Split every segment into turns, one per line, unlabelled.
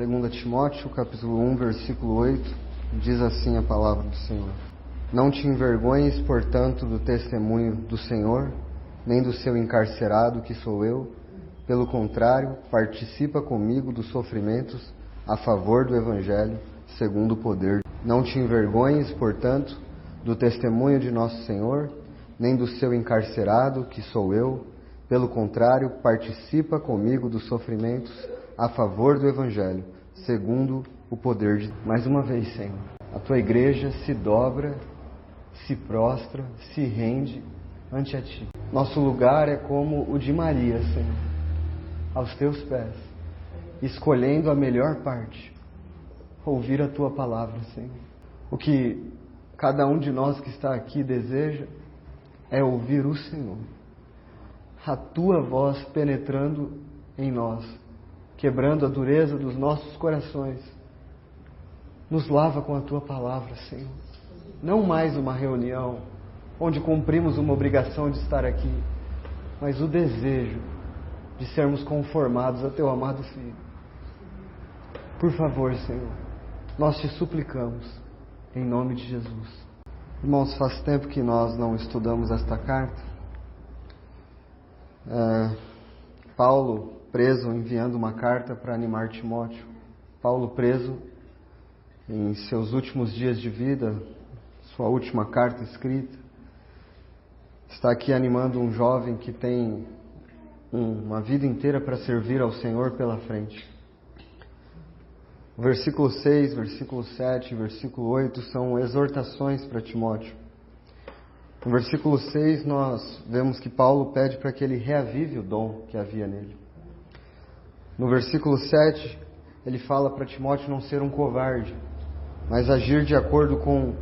2 Timóteo, capítulo 1, versículo 8, diz assim a palavra do Senhor. Não te envergonhes, portanto, do testemunho do Senhor, nem do seu encarcerado, que sou eu. Pelo contrário, participa comigo dos sofrimentos a favor do Evangelho, segundo o poder. Não te envergonhes, portanto, do testemunho de nosso Senhor, nem do seu encarcerado, que sou eu. Pelo contrário, participa comigo dos sofrimentos a favor do Evangelho, segundo o poder de... Mais uma vez, Senhor, a Tua igreja se dobra, se prostra, se rende ante a Ti. Nosso lugar é como o de Maria, Senhor, aos Teus pés, escolhendo a melhor parte, ouvir a Tua palavra, Senhor. O que cada um de nós que está aqui deseja é ouvir o Senhor, a Tua voz penetrando em nós, quebrando a dureza dos nossos corações. Nos lava com a Tua palavra, Senhor. Não mais uma reunião onde cumprimos uma obrigação de estar aqui, mas o desejo de sermos conformados a Teu amado Filho. Por favor, Senhor, nós Te suplicamos, em nome de Jesus. Irmãos, faz tempo que nós não estudamos esta carta. Paulo preso, enviando uma carta para animar Timóteo. Paulo preso em seus últimos dias de vida, sua última carta escrita, está aqui animando um jovem que tem uma vida inteira para servir ao Senhor pela frente. O versículo 6, versículo 7 e versículo 8 são exortações para Timóteo. No versículo 6 nós vemos que Paulo pede para que ele reavive o dom que havia nele. No versículo 7, ele fala para Timóteo não ser um covarde, mas agir de acordo com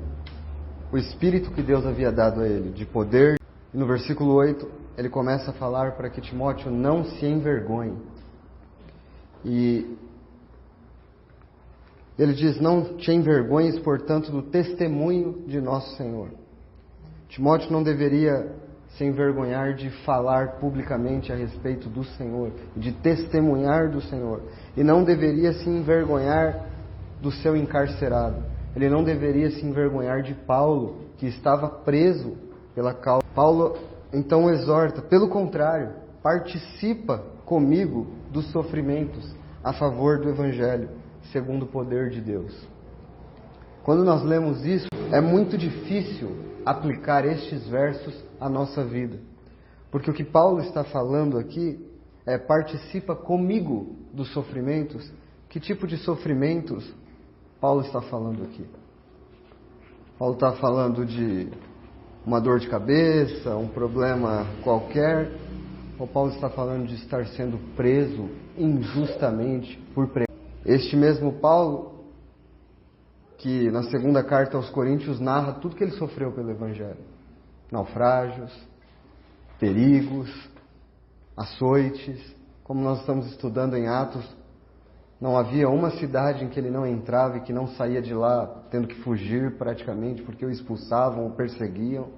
o espírito que Deus havia dado a ele, de poder. E no versículo 8, ele começa a falar para que Timóteo não se envergonhe. E ele diz, não te envergonhes, portanto, do testemunho de nosso Senhor. Timóteo não deveria se envergonhar de falar publicamente a respeito do Senhor, de testemunhar do Senhor. E não deveria se envergonhar do seu encarcerado. Ele não deveria se envergonhar de Paulo, que estava preso pela causa. Paulo então exorta, pelo contrário, participa comigo dos sofrimentos a favor do Evangelho, segundo o poder de Deus. Quando nós lemos isso, é muito difícil aplicar estes versos à nossa vida. Porque o que Paulo está falando aqui é participa comigo dos sofrimentos. Que tipo de sofrimentos Paulo está falando aqui? Paulo está falando de uma dor de cabeça, um problema qualquer? Ou Paulo está falando de estar sendo preso injustamente por pregar? Este mesmo Paulo, que na segunda carta aos Coríntios narra tudo que ele sofreu pelo Evangelho. Naufrágios, perigos, açoites. Como nós estamos estudando em Atos, não havia uma cidade em que ele não entrava e que não saía de lá tendo que fugir praticamente, porque o expulsavam, o perseguiam.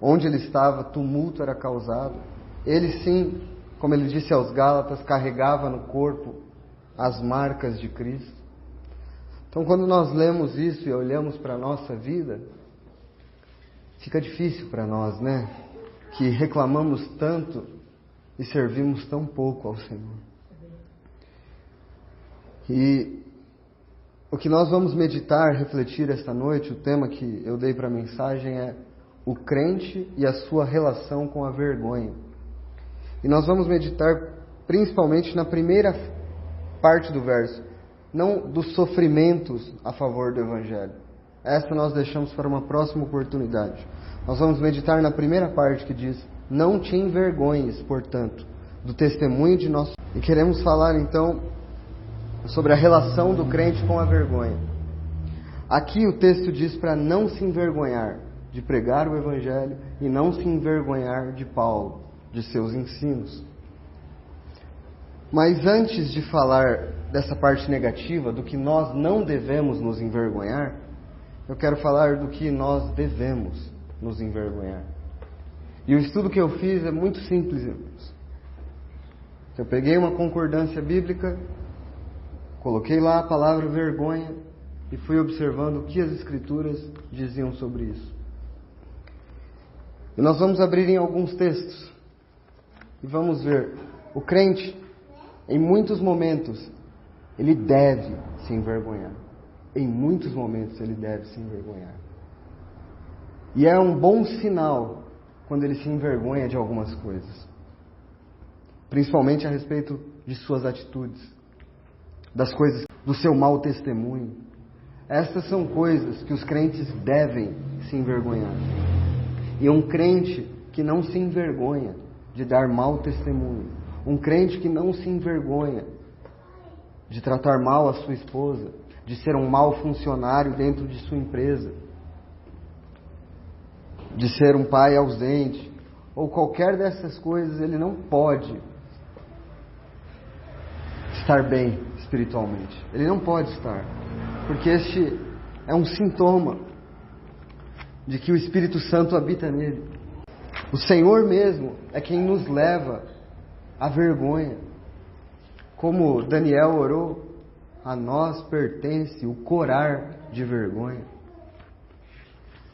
Onde ele estava, tumulto era causado. Ele sim, como ele disse aos Gálatas, carregava no corpo as marcas de Cristo. Então, quando nós lemos isso e olhamos para a nossa vida, fica difícil para nós, né? Que reclamamos tanto e servimos tão pouco ao Senhor. E o que nós vamos meditar, refletir esta noite, o tema que eu dei para a mensagem é o crente e a sua relação com a vergonha. E nós vamos meditar principalmente na primeira parte do verso, não dos sofrimentos a favor do Evangelho. Essa nós deixamos para uma próxima oportunidade. Nós vamos meditar na primeira parte que diz, não te envergonhes, portanto, do testemunho de nosso... E queremos falar então sobre a relação do crente com a vergonha. Aqui o texto diz para não se envergonhar de pregar o Evangelho e não se envergonhar de Paulo, de seus ensinos. Mas antes de falar dessa parte negativa, do que nós não devemos nos envergonhar, eu quero falar do que nós devemos nos envergonhar. E o estudo que eu fiz é muito simples, irmãos. Eu peguei uma concordância bíblica Coloquei lá a palavra vergonha e fui observando o que as Escrituras diziam sobre isso. E nós vamos abrir em alguns textos e vamos ver. O crente, em muitos momentos, ele deve se envergonhar. Em muitos momentos ele deve se envergonhar. E é um bom sinal quando ele se envergonha de algumas coisas. Principalmente a respeito de suas atitudes, das coisas, do seu mau testemunho. Estas são coisas que os crentes devem se envergonhar. E um crente que não se envergonha de dar mau testemunho, um crente que não se envergonha de tratar mal a sua esposa, de ser um mau funcionário dentro de sua empresa, de ser um pai ausente, ou qualquer dessas coisas, ele não pode estar bem espiritualmente. Ele não pode estar, porque este é um sintoma de que o Espírito Santo habita nele. O Senhor mesmo é quem nos leva à vergonha. Como Daniel orou, a nós pertence o corar de vergonha.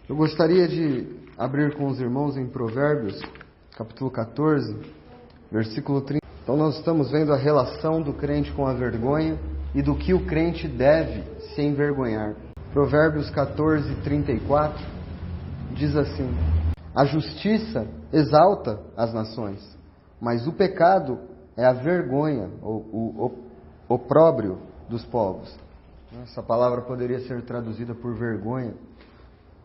Eu gostaria de abrir com os irmãos em Provérbios, capítulo 14, versículo 30. Então nós estamos vendo a relação do crente com a vergonha e do que o crente deve se envergonhar. Provérbios 14, 34 diz assim: a justiça exalta as nações, mas o pecado é a vergonha, ou o opróbrio dos povos. Essa palavra poderia ser traduzida por vergonha.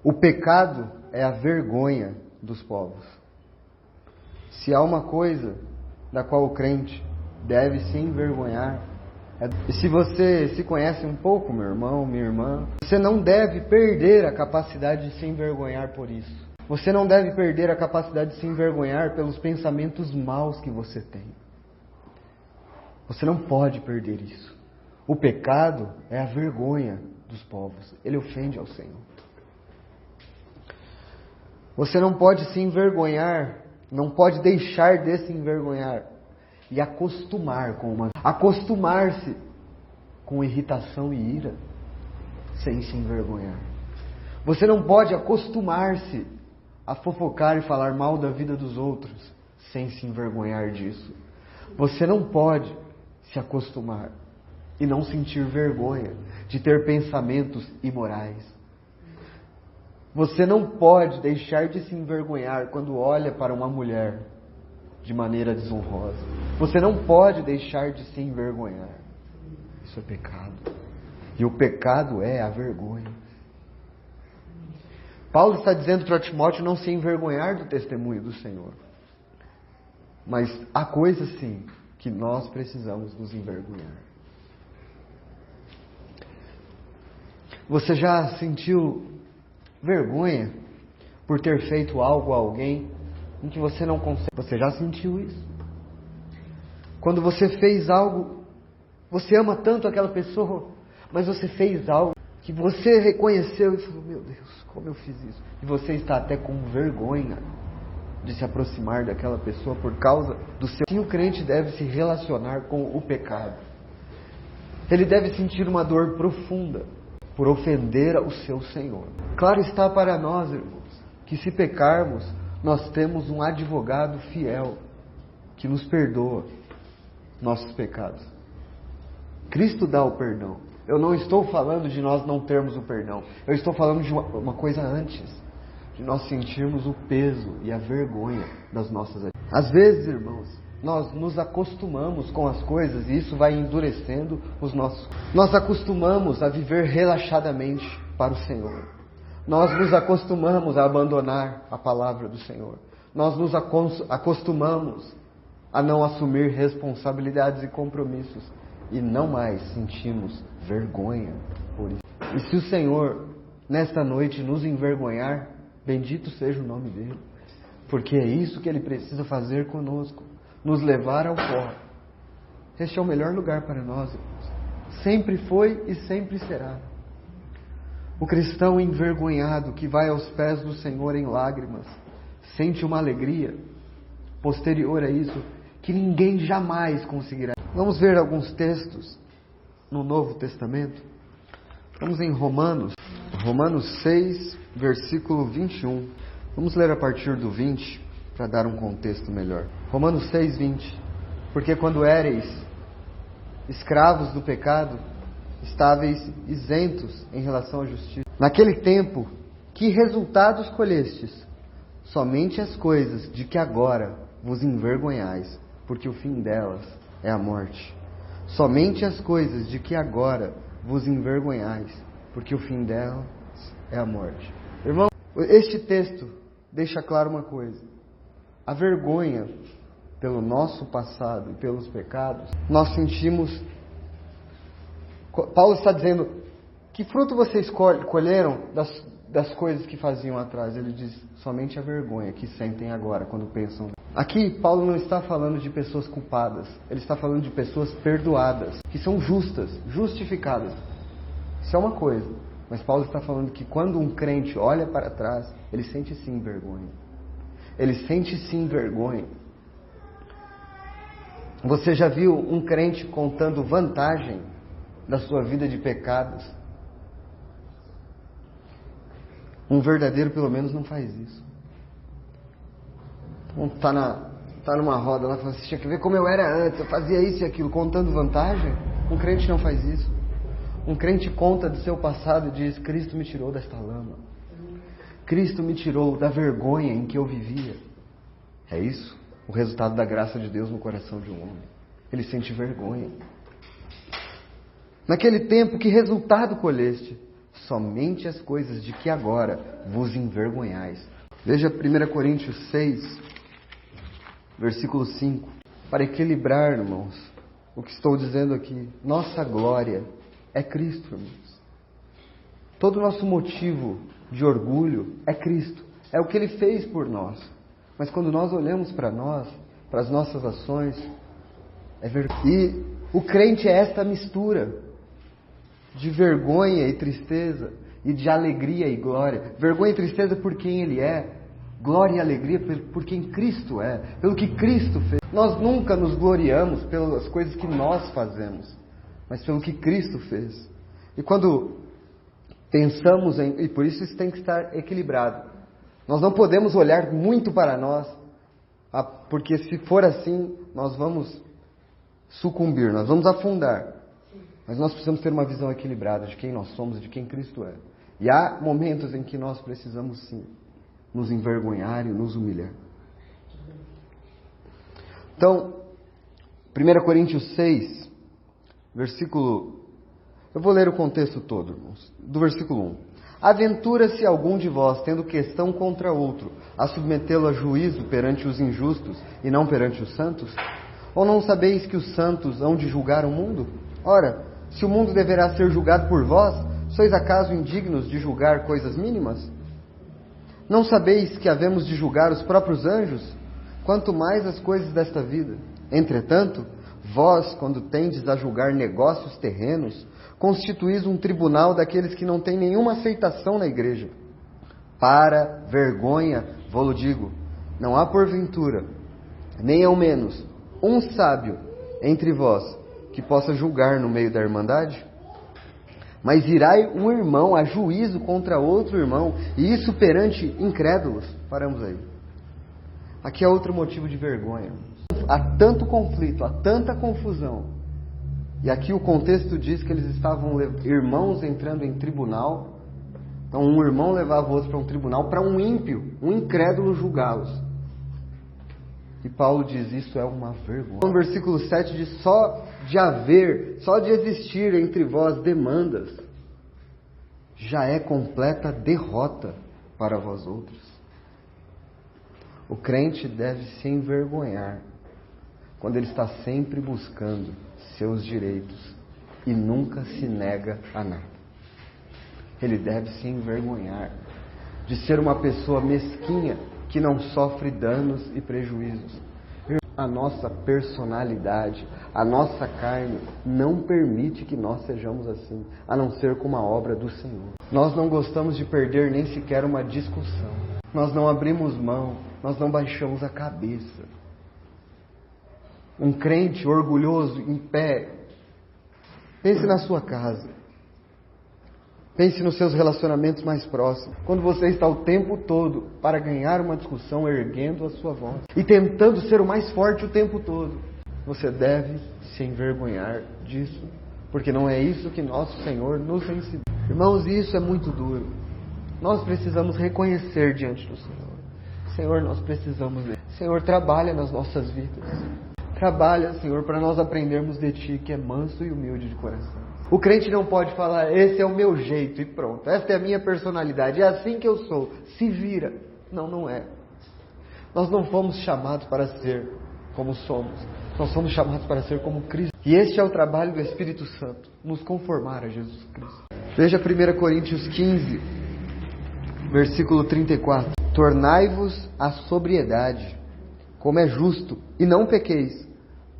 O pecado é a vergonha dos povos. Se há uma coisa da qual o crente deve se envergonhar, e se você se conhece um pouco, meu irmão, minha irmã, você não deve perder a capacidade de se envergonhar por isso. Você não deve perder a capacidade de se envergonhar pelos pensamentos maus que você tem. Você não pode perder isso. O pecado é a vergonha dos povos. Ele ofende ao Senhor. Você não pode se envergonhar, não pode deixar de se envergonhar e acostumar-se com irritação e ira sem se envergonhar. Você não pode acostumar-se a fofocar e falar mal da vida dos outros sem se envergonhar disso. Você não pode se acostumar e não sentir vergonha de ter pensamentos imorais. Você não pode deixar de se envergonhar quando olha para uma mulher de maneira desonrosa. Você não pode deixar de se envergonhar. Isso é pecado. E o pecado é a vergonha. Paulo está dizendo para Timóteo não se envergonhar do testemunho do Senhor. Mas há coisas sim que nós precisamos nos envergonhar. Você já sentiu vergonha por ter feito algo a alguém em que você não consegue? Você já sentiu isso? Quando você fez algo, você ama tanto aquela pessoa, mas você fez algo que você reconheceu e falou: meu Deus, como eu fiz isso? E você está até com vergonha de se aproximar daquela pessoa por causa do seu... Sim, o crente deve se relacionar com o pecado. Ele deve sentir uma dor profunda por ofender o seu Senhor. Claro está para nós, irmãos, que se pecarmos, nós temos um advogado fiel que nos perdoa nossos pecados. Cristo dá o perdão. Eu não estou falando de nós não termos o perdão. Eu estou falando de uma coisa antes, de nós sentirmos o peso e a vergonha das nossas atitudes. Às vezes, irmãos, nós nos acostumamos com as coisas e isso vai endurecendo os nossos... Nós acostumamos a viver relaxadamente para o Senhor. Nós nos acostumamos a abandonar a palavra do Senhor. Nós nos acostumamos a não assumir responsabilidades e compromissos. E não mais sentimos vergonha por isso. E se o Senhor, nesta noite, nos envergonhar, bendito seja o nome dEle. Porque é isso que Ele precisa fazer conosco. Nos levar ao pó. Este é o melhor lugar para nós, irmãos. Sempre foi e sempre será. O cristão envergonhado que vai aos pés do Senhor em lágrimas, sente uma alegria posterior a isso, que ninguém jamais conseguirá. Vamos ver alguns textos no Novo Testamento. Estamos em Romanos 6, versículo 21. Vamos ler a partir do 20 para dar um contexto melhor. Romanos 6, 20. Porque quando éreis escravos do pecado, estáveis isentos em relação à justiça. Naquele tempo, que resultados colhestes? Somente as coisas de que agora vos envergonhais, porque o fim delas é a morte. Somente as coisas de que agora vos envergonhais, porque o fim delas é a morte. Irmão, este texto deixa claro uma coisa. A vergonha pelo nosso passado e pelos pecados, nós sentimos... Paulo está dizendo, que fruto vocês colheram das coisas que faziam atrás? Ele diz, somente a vergonha que sentem agora quando pensam. Aqui, Paulo não está falando de pessoas culpadas. Ele está falando de pessoas perdoadas, que são justas, justificadas. Isso é uma coisa. Mas Paulo está falando que quando um crente olha para trás, ele sente sim vergonha. Ele sente sim vergonha. Você já viu um crente contando vantagem da sua vida de pecados? Um verdadeiro, pelo menos, não faz isso. Tá numa roda lá, fala assim, tinha que ver como eu era antes, eu fazia isso e aquilo, contando vantagem. Um crente não faz isso. Um crente conta do seu passado e diz, Cristo me tirou desta lama. Cristo me tirou da vergonha em que eu vivia. É isso o resultado da graça de Deus no coração de um homem. Ele sente vergonha. Naquele tempo, que resultado colheste? Somente as coisas de que agora vos envergonhais. Veja 1 Coríntios 6, versículo 5. Para equilibrar, irmãos, o que estou dizendo aqui. Nossa glória é Cristo, irmãos. Todo o nosso motivo de orgulho é Cristo. É o que Ele fez por nós. Mas quando nós olhamos para nós, para as nossas ações, é vergonha. E o crente é esta mistura de vergonha e tristeza, e de alegria e glória. Vergonha e tristeza por quem Ele é, glória e alegria por quem Cristo é, pelo que Cristo fez. Nós nunca nos gloriamos pelas coisas que nós fazemos, mas pelo que Cristo fez. E quando pensamos e por isso tem que estar equilibrado. Nós não podemos olhar muito para nós, porque se for assim, nós vamos sucumbir, nós vamos afundar. Mas nós precisamos ter uma visão equilibrada de quem nós somos e de quem Cristo é. E há momentos em que nós precisamos sim nos envergonhar e nos humilhar. Então, 1 Coríntios 6, versículo... Eu vou ler o contexto todo, irmãos. Do versículo 1. Aventura-se algum de vós, tendo questão contra outro, a submetê-lo a juízo perante os injustos e não perante os santos? Ou não sabeis que os santos hão de julgar o mundo? Ora, se o mundo deverá ser julgado por vós, sois acaso indignos de julgar coisas mínimas? Não sabeis que havemos de julgar os próprios anjos? Quanto mais as coisas desta vida. Entretanto, vós, quando tendes a julgar negócios terrenos, constituís um tribunal daqueles que não têm nenhuma aceitação na igreja. Para vergonha, vou-lo digo, não há porventura, nem ao menos, um sábio entre vós que possa julgar no meio da irmandade? Mas irá um irmão a juízo contra outro irmão, e isso perante incrédulos? Paramos aí. Aqui é outro motivo de vergonha. Há tanto conflito, há tanta confusão. E aqui o contexto diz que eles estavam irmãos entrando em tribunal. Então um irmão levava o outro para um tribunal, para um ímpio, um incrédulo julgá-los. E Paulo diz, isso é uma vergonha. No versículo 7 diz, só de existir entre vós demandas, já é completa derrota para vós outros. O crente deve se envergonhar quando ele está sempre buscando seus direitos e nunca se nega a nada. Ele deve se envergonhar de ser uma pessoa mesquinha que não sofre danos e prejuízos. A nossa personalidade, a nossa carne não permite que nós sejamos assim, a não ser com uma obra do Senhor. Nós não gostamos de perder nem sequer uma discussão. Nós não abrimos mão, nós não baixamos a cabeça. Um crente orgulhoso, em pé, Pense na sua casa. Pense nos seus relacionamentos mais próximos. Quando você está o tempo todo para ganhar uma discussão, erguendo a sua voz e tentando ser o mais forte o tempo todo, você deve se envergonhar disso, porque não é isso que nosso Senhor nos ensinou. Irmãos, isso é muito duro. Nós precisamos reconhecer diante do Senhor. Senhor, nós precisamos dele. Senhor, trabalha nas nossas vidas. Trabalha, Senhor, para nós aprendermos de Ti, que é manso e humilde de coração. O crente não pode falar, esse é o meu jeito e pronto. Esta é a minha personalidade, é assim que eu sou. Se vira. Não, não é. Nós não fomos chamados para ser como somos. Nós somos chamados para ser como Cristo. E este é o trabalho do Espírito Santo, nos conformar a Jesus Cristo. Veja 1 Coríntios 15, versículo 34. Tornai-vos à sobriedade, como é justo, e não pequeis,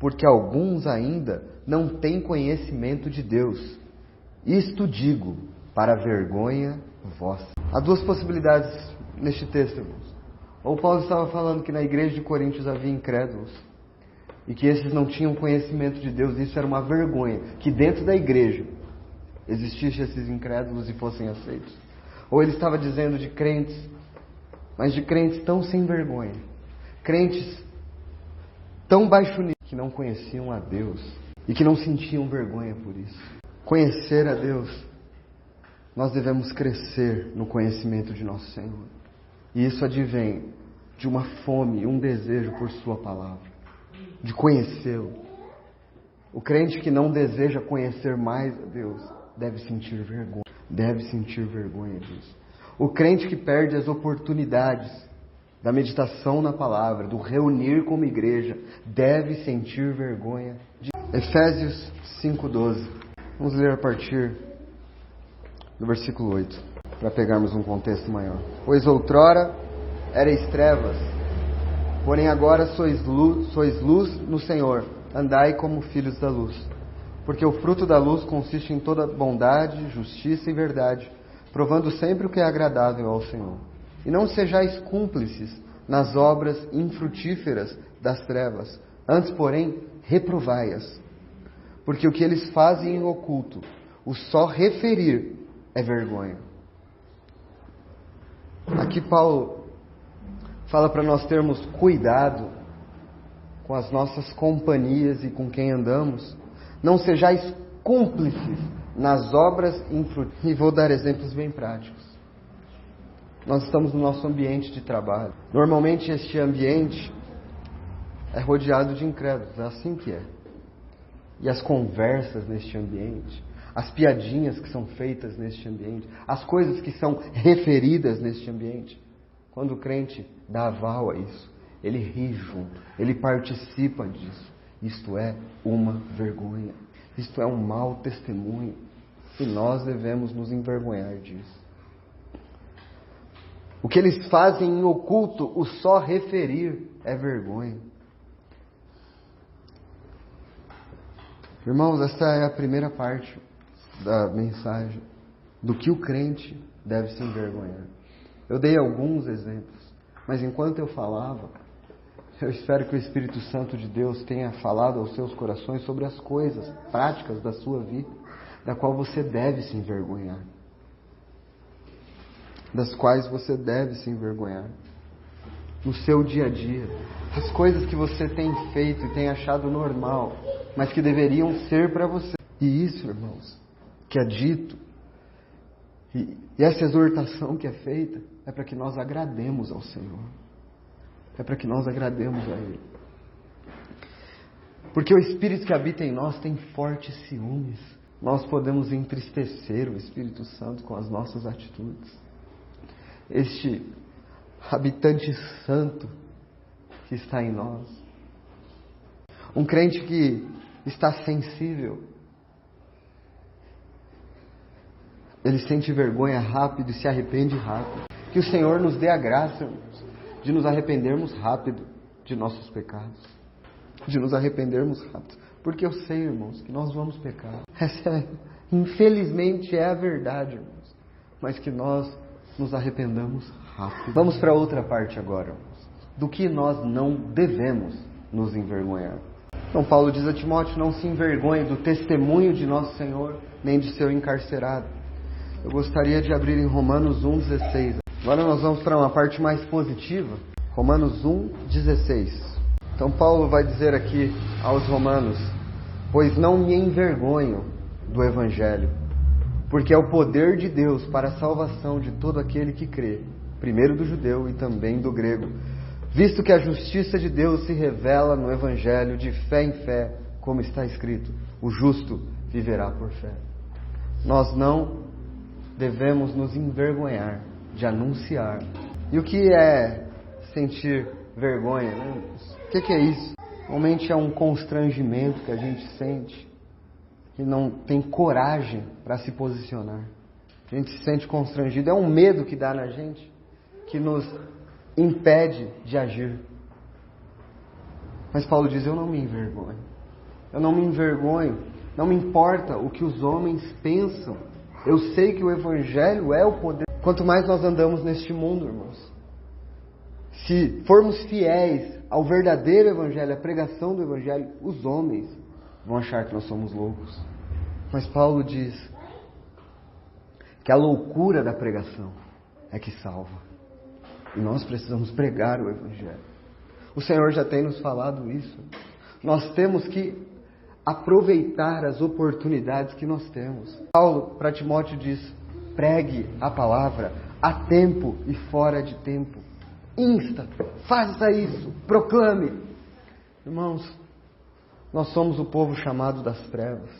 porque alguns ainda não têm conhecimento de Deus. Isto digo, para vergonha vossa. Há duas possibilidades neste texto, irmãos. Ou Paulo estava falando que na igreja de Coríntios havia incrédulos, e que esses não tinham conhecimento de Deus, isso era uma vergonha, que dentro da igreja existissem esses incrédulos e fossem aceitos. Ou ele estava dizendo de crentes, mas de crentes tão sem vergonha, crentes tão baixo nível, que não conheciam a Deus e que não sentiam vergonha por isso. Conhecer a Deus, nós devemos crescer no conhecimento de nosso Senhor. E isso advém de uma fome, um desejo por Sua palavra, de conhecê-lo. O crente que não deseja conhecer mais a Deus deve sentir vergonha disso. O crente que perde as oportunidades da meditação na palavra, do reunir como igreja, deve sentir vergonha disso. Efésios 5:12. Vamos ler a partir do versículo 8, para pegarmos um contexto maior. Pois outrora erais trevas, porém agora sois luz no Senhor. Andai como filhos da luz. Porque o fruto da luz consiste em toda bondade, justiça e verdade, provando sempre o que é agradável ao Senhor. E não sejais cúmplices nas obras infrutíferas das trevas, antes, porém, reprovai-as. Porque o que eles fazem em oculto, o só referir é vergonha. Aqui Paulo fala para nós termos cuidado com as nossas companhias e com quem andamos. Não sejais cúmplices nas obras infrutíferas. E vou dar exemplos bem práticos. Nós estamos no nosso ambiente de trabalho. Normalmente este ambiente é rodeado de incrédulos, é assim que é. E as conversas neste ambiente, as piadinhas que são feitas neste ambiente, as coisas que são referidas neste ambiente, quando o crente dá aval a isso, ele ri junto, ele participa disso. Isto é uma vergonha. Isto é um mau testemunho. E nós devemos nos envergonhar disso. O que eles fazem em oculto, o só referir é vergonha. Irmãos, esta é a primeira parte da mensagem do que o crente deve se envergonhar. Eu dei alguns exemplos, mas enquanto eu falava, eu espero que o Espírito Santo de Deus tenha falado aos seus corações sobre as coisas práticas da sua vida, da qual você deve se envergonhar. Das quais você deve se envergonhar. No seu dia a dia. As coisas que você tem feito e tem achado normal, mas que deveriam ser para você. E isso, irmãos, que é dito, e essa exortação que é feita, é para que nós agrademos ao Senhor. É para que nós agrademos a Ele. Porque o Espírito que habita em nós tem fortes ciúmes. Nós podemos entristecer o Espírito Santo com as nossas atitudes. Este habitante santo que está em nós. Um crente que está sensível. Ele sente vergonha rápido e se arrepende rápido. Que o Senhor nos dê a graça, irmãos, de nos arrependermos rápido de nossos pecados. De nos arrependermos rápido. Porque eu sei, irmãos, que nós vamos pecar. Essa, infelizmente, é a verdade, irmãos. Mas que nós nos arrependamos rápido. Vamos para outra parte agora, irmãos. Do que nós não devemos nos envergonhar. Então Paulo diz a Timóteo: não se envergonhe do testemunho de nosso Senhor, nem de seu encarcerado. Eu gostaria de abrir em Romanos 1,16. Agora nós vamos para uma parte mais positiva. Romanos 1,16. Então Paulo vai dizer aqui aos romanos: pois não me envergonho do Evangelho, porque é o poder de Deus para a salvação de todo aquele que crê, primeiro do judeu e também do grego, visto que a justiça de Deus se revela no Evangelho de fé em fé, como está escrito: o justo viverá por fé. Nós não devemos nos envergonhar de anunciar. E o que é sentir vergonha, né? O que é isso? Normalmente é um constrangimento que a gente sente, que não tem coragem para se posicionar. A gente se sente constrangido, é um medo que dá na gente, que nos impede de agir. Mas Paulo diz: eu não me envergonho. Eu não me envergonho. Não me importa o que os homens pensam. Eu sei que o Evangelho é o poder. Quanto mais nós andamos neste mundo, irmãos, se formos fiéis ao verdadeiro Evangelho, à pregação do Evangelho, os homens vão achar que nós somos loucos. Mas Paulo diz que a loucura da pregação é que salva. E nós precisamos pregar o Evangelho. O Senhor já tem nos falado isso. Nós temos que aproveitar as oportunidades que nós temos. Paulo para Timóteo diz: pregue a palavra a tempo e fora de tempo. Insta, faça isso, proclame. Irmãos, nós somos o povo chamado das trevas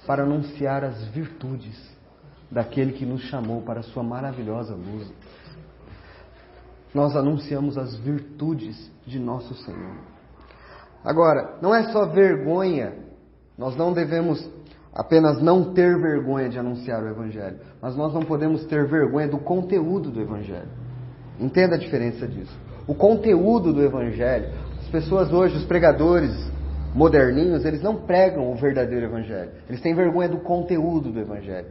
para anunciar as virtudes daquele que nos chamou para a sua maravilhosa luz. Nós anunciamos as virtudes de nosso Senhor. Agora, não é só vergonha. Nós não devemos apenas não ter vergonha de anunciar o Evangelho, mas nós não podemos ter vergonha do conteúdo do Evangelho. Entenda a diferença disso. O conteúdo do Evangelho, as pessoas hoje, os pregadores moderninhos, eles não pregam o verdadeiro Evangelho. Eles têm vergonha do conteúdo do Evangelho.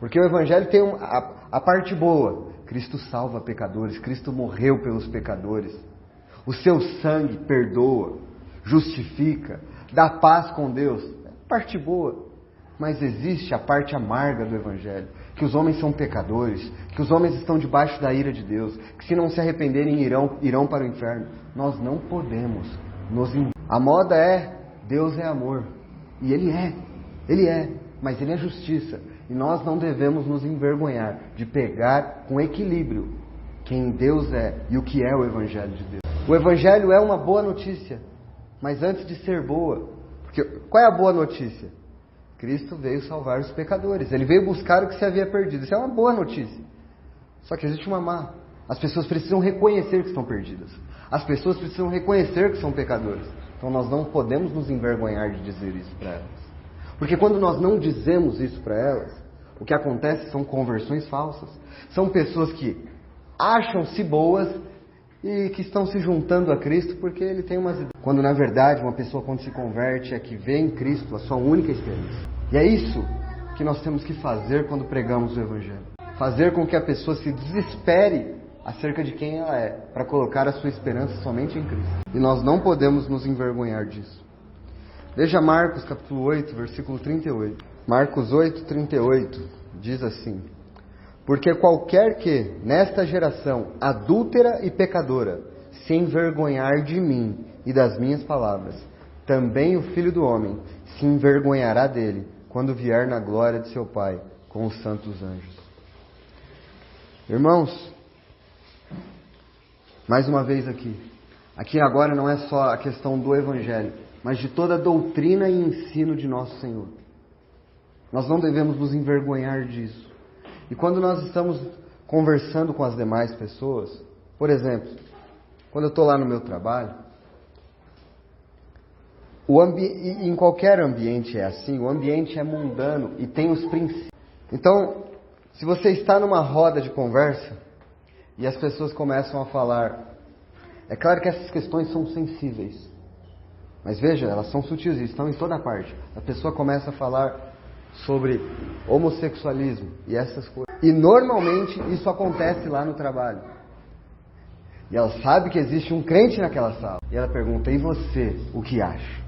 Porque o Evangelho tem a parte boa. Cristo salva pecadores, Cristo morreu pelos pecadores. O seu sangue perdoa, justifica, dá paz com Deus. É a parte boa. Mas existe a parte amarga do Evangelho, que os homens são pecadores, que os homens estão debaixo da ira de Deus, que se não se arrependerem irão para o inferno. Nós não podemos A moda é: Deus é amor. E Ele é, mas Ele é justiça. E nós não devemos nos envergonhar de pegar com equilíbrio quem Deus é e o que é o Evangelho de Deus. O Evangelho é uma boa notícia, mas antes de ser boa, porque qual é a boa notícia? Cristo veio salvar os pecadores. Ele veio buscar o que se havia perdido. Isso é uma boa notícia. Só que existe uma má. As pessoas precisam reconhecer que estão perdidas. As pessoas precisam reconhecer que são pecadores. Então nós não podemos nos envergonhar de dizer isso para elas. Porque quando nós não dizemos isso para elas, o que acontece são conversões falsas. São pessoas que acham-se boas e que estão se juntando a Cristo porque Ele tem umas ideias. Quando na verdade uma pessoa, quando se converte, é que vê em Cristo a sua única esperança. E é isso que nós temos que fazer quando pregamos o Evangelho. Fazer com que a pessoa se desespere acerca de quem ela é, para colocar a sua esperança somente em Cristo. E nós não podemos nos envergonhar disso. Veja Marcos capítulo 8, versículo 38. Marcos 8, 38 diz assim: porque qualquer que, nesta geração adúltera e pecadora, se envergonhar de mim e das minhas palavras, também o Filho do Homem se envergonhará dele, quando vier na glória de seu Pai com os santos anjos. Irmãos, mais uma vez aqui agora não é só a questão do Evangelho, mas de toda a doutrina e ensino de nosso Senhor. Nós não devemos nos envergonhar disso. E quando nós estamos conversando com as demais pessoas, por exemplo, quando eu estou lá no meu trabalho, em qualquer ambiente é assim, o ambiente é mundano e tem os princípios. Então, se você está numa roda de conversa e as pessoas começam a falar, é claro que essas questões são sensíveis, mas veja, elas são sutis e estão em toda parte. A pessoa começa a falar sobre homossexualismo e essas coisas. E normalmente isso acontece lá no trabalho. E ela sabe que existe um crente naquela sala. E ela pergunta: e você, o que acha?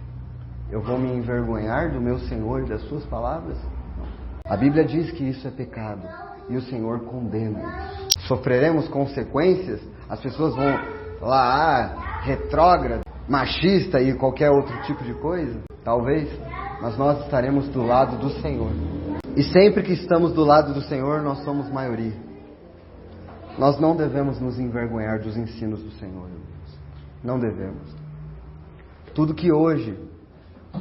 eu vou me envergonhar do meu Senhor e das suas palavras? Não. A Bíblia diz que isso é pecado e o Senhor condena isso. Sofreremos consequências? As pessoas vão lá, retrógrado, machista e qualquer outro tipo de coisa? Talvez, mas nós estaremos do lado do Senhor. E sempre que estamos do lado do Senhor, nós somos maioria. Nós não devemos nos envergonhar dos ensinos do Senhor, irmãos. Não devemos. Tudo que hoje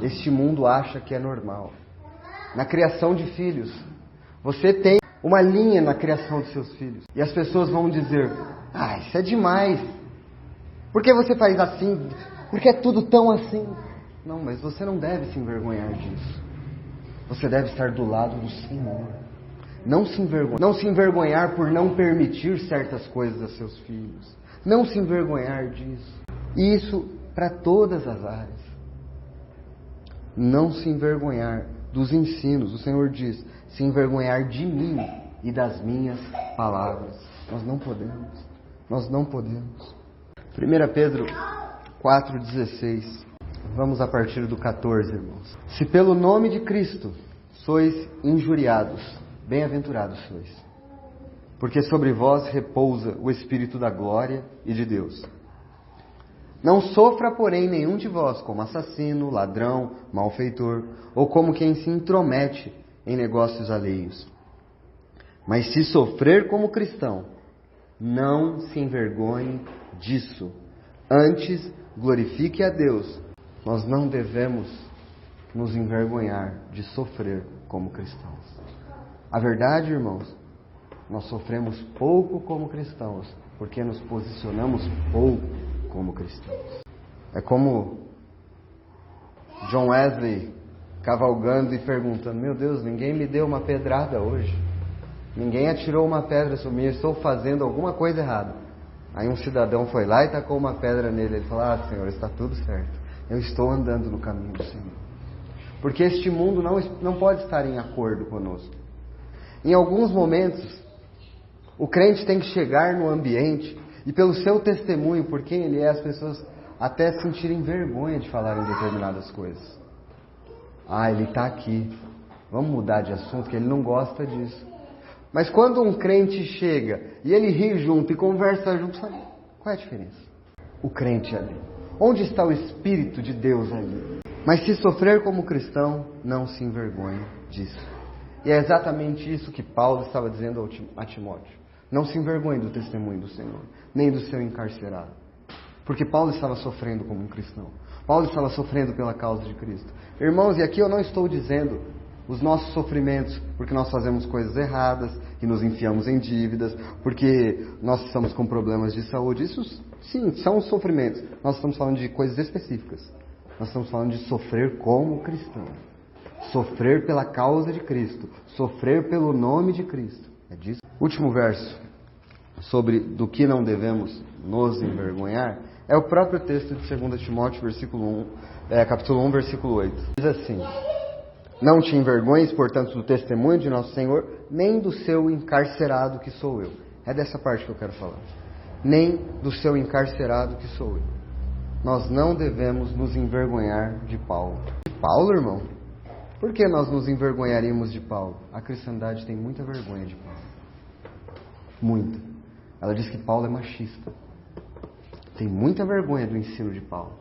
este mundo acha que é normal. Na criação de filhos, você tem uma linha na criação de seus filhos. E as pessoas vão dizer, isso é demais. Por que você faz assim? Por que é tudo tão assim? Não, mas você não deve se envergonhar disso. Você deve estar do lado do Senhor. Não se envergonhar por não permitir certas coisas a seus filhos. Não se envergonhar disso. E isso para todas as áreas. Não se envergonhar dos ensinos. O Senhor diz, se envergonhar de mim e das minhas palavras. Nós não podemos. Nós não podemos. 1 Pedro 4,16. Vamos a partir do 14, irmãos. Se pelo nome de Cristo sois injuriados, bem-aventurados sois, porque sobre vós repousa o Espírito da glória e de Deus. Não sofra, porém, nenhum de vós como assassino, ladrão, malfeitor, ou como quem se intromete em negócios alheios. Mas se sofrer como cristão, não se envergonhe disso. Antes, glorifique a Deus. Nós não devemos nos envergonhar de sofrer como cristãos. A verdade, irmãos, nós sofremos pouco como cristãos, porque nos posicionamos pouco como cristãos. É como John Wesley cavalgando e perguntando, meu Deus, ninguém me deu uma pedrada hoje. Ninguém atirou uma pedra sobre mim, eu estou fazendo alguma coisa errada. Aí um cidadão foi lá e tacou uma pedra nele. Ele falou, Senhor, está tudo certo. Eu estou andando no caminho do Senhor. Porque este mundo não pode estar em acordo conosco. Em alguns momentos, o crente tem que chegar no ambiente e pelo seu testemunho, por quem ele é, as pessoas até sentirem vergonha de falar em determinadas coisas. Ele está aqui. Vamos mudar de assunto, que ele não gosta disso. Mas quando um crente chega e ele ri junto e conversa junto, sabe qual é a diferença? O crente ali. Onde está o Espírito de Deus ali? Mas se sofrer como cristão, não se envergonhe disso. E é exatamente isso que Paulo estava dizendo a Timóteo. Não se envergonhe do testemunho do Senhor, nem do seu encarcerado. Porque Paulo estava sofrendo como um cristão. Paulo estava sofrendo pela causa de Cristo. Irmãos, e aqui eu não estou dizendo os nossos sofrimentos porque nós fazemos coisas erradas e nos enfiamos em dívidas, porque nós estamos com problemas de saúde. Isso, sim, são os sofrimentos. Nós estamos falando de coisas específicas. Nós estamos falando de sofrer como cristão. Sofrer pela causa de Cristo. Sofrer pelo nome de Cristo. É disso. Último verso sobre do que não devemos nos envergonhar é o próprio texto de 2 Timóteo, capítulo 1, versículo 8. Diz assim: não te envergonhes, portanto, do testemunho de nosso Senhor, nem do seu encarcerado que sou eu. É dessa parte que eu quero falar. Nem do seu encarcerado que sou eu. Nós não devemos nos envergonhar de Paulo. De Paulo, irmão? Por que nós nos envergonharíamos de Paulo? A cristandade tem muita vergonha de Paulo. Muita. Ela diz que Paulo é machista. Tem muita vergonha do ensino de Paulo.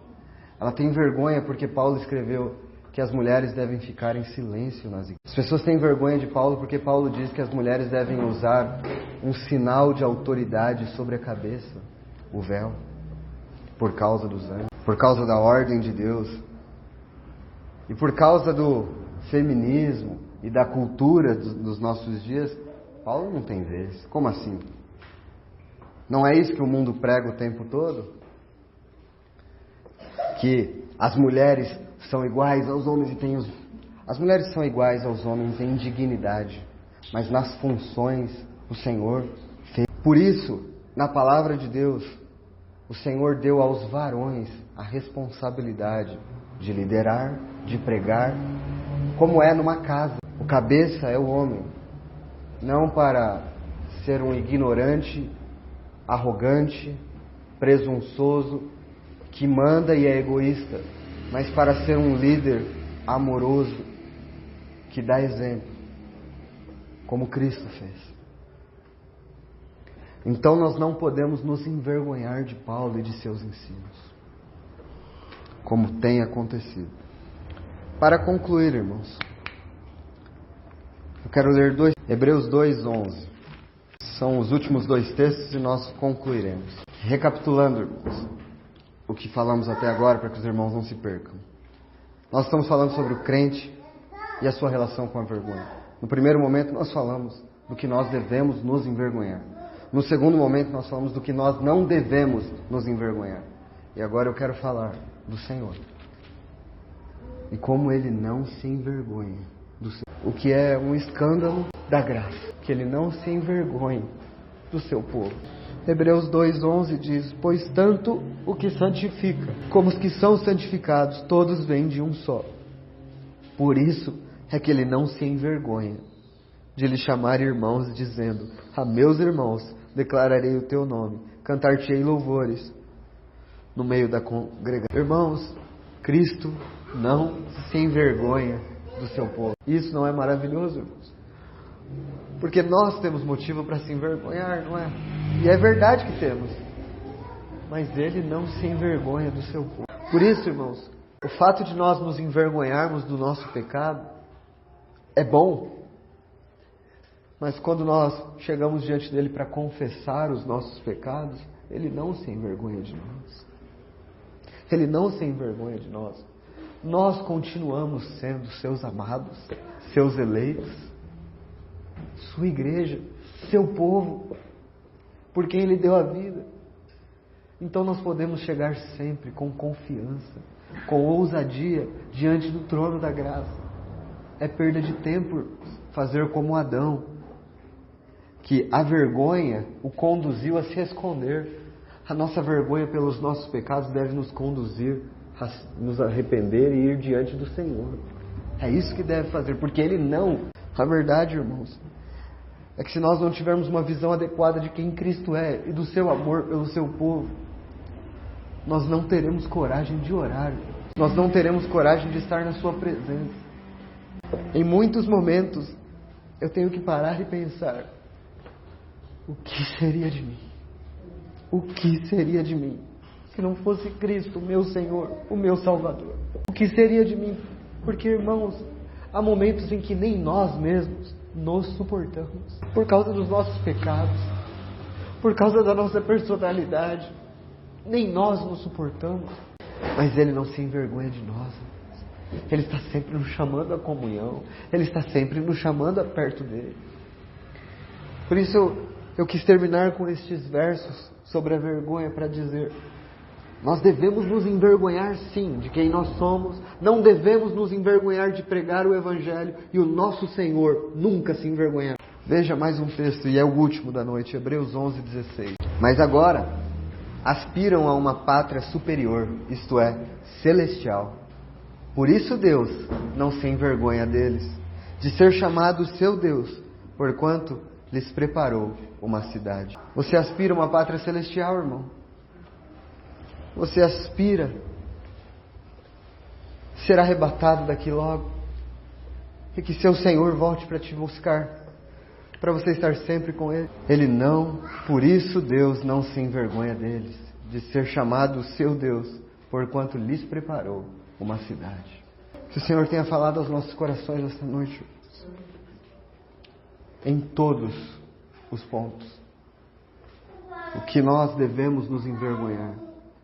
Ela tem vergonha porque Paulo escreveu que as mulheres devem ficar em silêncio nas igrejas. As pessoas têm vergonha de Paulo porque Paulo diz que as mulheres devem usar um sinal de autoridade sobre a cabeça, o véu, por causa dos anjos, por causa da ordem de Deus. E por causa do feminismo e da cultura dos nossos dias, Paulo não tem vez. Como assim? Não é isso que o mundo prega o tempo todo? Que as mulheres são iguais aos homens e têm As mulheres são iguais aos homens em dignidade, mas nas funções o Senhor fez. Por isso, na palavra de Deus, o Senhor deu aos varões a responsabilidade de liderar, de pregar, como é numa casa. O cabeça é o homem, não para ser um ignorante, arrogante, presunçoso, que manda e é egoísta, mas para ser um líder amoroso que dá exemplo, como Cristo fez. Então nós não podemos nos envergonhar de Paulo e de seus ensinos, como tem acontecido. Para concluir, irmãos, eu quero ler Hebreus 2:11. São os últimos 2 textos e nós concluiremos. Recapitulando, irmãos, o que falamos até agora, para que os irmãos não se percam. Nós estamos falando sobre o crente e a sua relação com a vergonha. No primeiro momento nós falamos do que nós devemos nos envergonhar. No segundo momento nós falamos do que nós não devemos nos envergonhar. E agora eu quero falar do Senhor. E como Ele não se envergonha do seu. O que é um escândalo da graça. Que Ele não se envergonhe do seu povo. Hebreus 2:11 diz: pois tanto o que santifica como os que são santificados, todos vêm de um só. Por isso é que Ele não se envergonha de lhe chamar irmãos, dizendo: a meus irmãos declararei o teu nome, cantar-te-ei louvores no meio da congregação. Irmãos, Cristo não se envergonha do seu povo. Isso não é maravilhoso, irmãos? Porque nós temos motivo para se envergonhar, não é? E é verdade que temos. Mas Ele não se envergonha do seu povo. Por isso, irmãos, o fato de nós nos envergonharmos do nosso pecado é bom. Mas quando nós chegamos diante dele para confessar os nossos pecados, Ele não se envergonha de nós. Ele não se envergonha de nós. Nós continuamos sendo seus amados, seus eleitos, sua igreja, seu povo, por quem Ele deu a vida. Então nós podemos chegar sempre com confiança, com ousadia, diante do trono da graça. É perda de tempo fazer como Adão, que a vergonha o conduziu a se esconder. A nossa vergonha pelos nossos pecados deve nos conduzir a nos arrepender e ir diante do Senhor. É isso que deve fazer, porque Ele não. A verdade, irmãos, é que se nós não tivermos uma visão adequada de quem Cristo é e do seu amor pelo seu povo, nós não teremos coragem de orar. Nós não teremos coragem de estar na sua presença. Em muitos momentos, eu tenho que parar e pensar: o que seria de mim? O que seria de mim se não fosse Cristo, o meu Senhor, o meu Salvador? O que seria de mim? Porque, irmãos, há momentos em que nem nós mesmos nos suportamos, por causa dos nossos pecados, por causa da nossa personalidade. Nem nós nos suportamos. Mas Ele não se envergonha de nós. Ele está sempre nos chamando à comunhão. Ele está sempre nos chamando a perto dEle. Por isso eu quis terminar com estes versos sobre a vergonha para dizer: nós devemos nos envergonhar sim de quem nós somos. Não devemos nos envergonhar de pregar o Evangelho. E o nosso Senhor nunca se envergonhará. Veja mais um texto, e é o último da noite, Hebreus 11:16. Mas agora aspiram a uma pátria superior, isto é, celestial. Por isso Deus não se envergonha deles, de ser chamado seu Deus, porquanto lhes preparou uma cidade. Você aspira a uma pátria celestial, irmão? Você aspira ser arrebatado daqui logo? E que seu Senhor volte para te buscar, para você estar sempre com Ele? Ele não, por isso Deus não se envergonha deles, de ser chamado seu Deus, porquanto lhes preparou uma cidade. Que o Senhor tenha falado aos nossos corações esta noite, em todos os pontos. O que nós devemos nos envergonhar,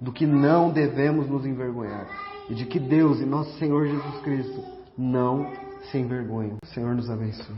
do que não devemos nos envergonhar, e de que Deus e nosso Senhor Jesus Cristo não se envergonham. O Senhor nos abençoe.